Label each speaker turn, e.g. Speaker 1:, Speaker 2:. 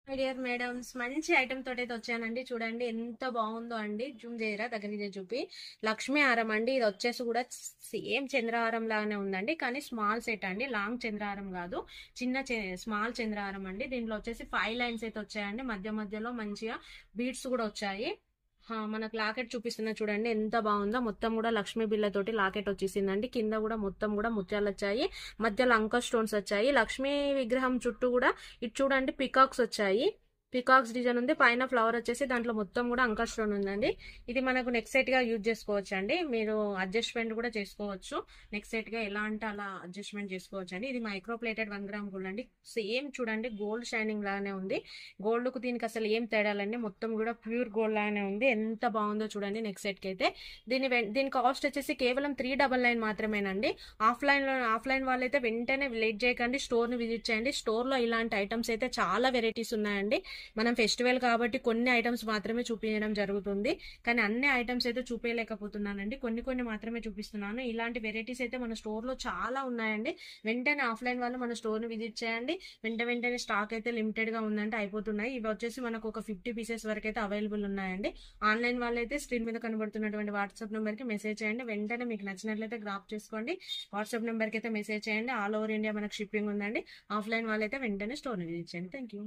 Speaker 1: My dear madams, మంచి item తోటి అయితే వచ్చానండి. చూడండి ఎంత బాగుందో అండి. జూమ్ చేయరా, దగ్గర చూపి. లక్ష్మీ హారం అండి. ఇది వచ్చేసి కూడా సేమ్ చంద్రహారం లాగానే ఉందండి, కానీ స్మాల్ సెట్ అండి. లాంగ్ చంద్రహారం కాదు, చిన్న స్మాల్ చంద్రహారం అండి. దీంట్లో వచ్చేసి 5 లైన్స్ అయితే వచ్చాయండి. మధ్య మధ్యలో మంచిగా బీడ్స్ కూడా వచ్చాయి. మనకు లాకెట్ చూపిస్తున్నా చూడండి ఎంత బాగుందో. మొత్తం కూడా లక్ష్మీ బిళ్ళతోటి లాకెట్ వచ్చేసిందండి. కింద కూడా మొత్తం కూడా ముత్యాలు వచ్చాయి. మధ్యలో అంక స్టోన్స్ వచ్చాయి. లక్ష్మీ విగ్రహం చుట్టూ కూడా ఇటు చూడండి పికాక్స్ వచ్చాయి. పికాక్స్ డిజైన్ ఉంది. పైన ఫ్లవర్ వచ్చేసి దాంట్లో మొత్తం కూడా అంక స్టోన్ ఉందండి. ఇది మనకు నెక్ సెట్ గా యూజ్ చేసుకోవచ్చు అండి. మీరు అడ్జస్ట్మెంట్ కూడా చేసుకోవచ్చు. నెక్ సెట్ గా ఎలా అంటే అలా అడ్జస్ట్మెంట్ చేసుకోవచ్చు అండి. ఇది మైక్రో ప్లేటెడ్ 1 గ్రామ్ గోల్డ్ అండి. సేమ్ చూడండి గోల్డ్ షైనింగ్ లాగానే ఉంది. గోల్డ్ కు దీనికి అసలు ఏం తేడాలండి, మొత్తం కూడా ప్యూర్ గోల్డ్ లాగానే ఉంది. ఎంత బాగుందో చూడండి నెక్ సెట్ కి అయితే. దీని కాస్ట్ వచ్చేసి కేవలం 399 మాత్రమేనండి. ఆఫ్లైన్ వాళ్ళైతే వెంటనే లేట్ చేయకండి, స్టోర్ ని విజిట్ చేయండి. స్టోర్ లో ఇలాంటి ఐటమ్స్ అయితే చాలా వెరైటీస్ ఉన్నాయండి. మనం ఫెస్టివల్ కాబట్టి కొన్ని ఐటమ్స్ మాత్రమే చూపించడం జరుగుతుంది, కానీ అన్ని ఐటమ్స్ అయితే చూపించలేకపోతున్నానండి. కొన్ని మాత్రమే చూపిస్తున్నాను. ఇలాంటి వెరైటీస్ అయితే మన స్టోర్ లో చాలా ఉన్నాయండి. వెంటనే ఆఫ్లైన్ వాళ్ళు మన స్టోర్ ని విజిట్ చేయండి. వెంటనే స్టాక్ అయితే లిమిటెడ్ గా ఉందంటే అయిపోతున్నాయి. ఇవి వచ్చేసి మనకు ఒక 50 పీసెస్ వరకు అయితే అవైలబుల్ ఉన్నాయండి. ఆన్లైన్ వాళ్ళు అయితే స్క్రీన్ మీద కనబడుతున్నటువంటి వాట్సాప్ నెంబర్ కి మెసేజ్ చేయండి. వెంటనే మీకు నచ్చినట్లయితే గ్రాప్ చేసుకోండి. వాట్సాప్ నెంబర్ కి అయితే మెసేజ్ చేయండి. ఆల్ ఓవర్ ఇండియా మనకు షిప్పింగ్ ఉందండి. ఆఫ్లైన్ వాళ్ళైతే వెంటనే స్టోర్ ని విజిట్ చేయండి. Thank you.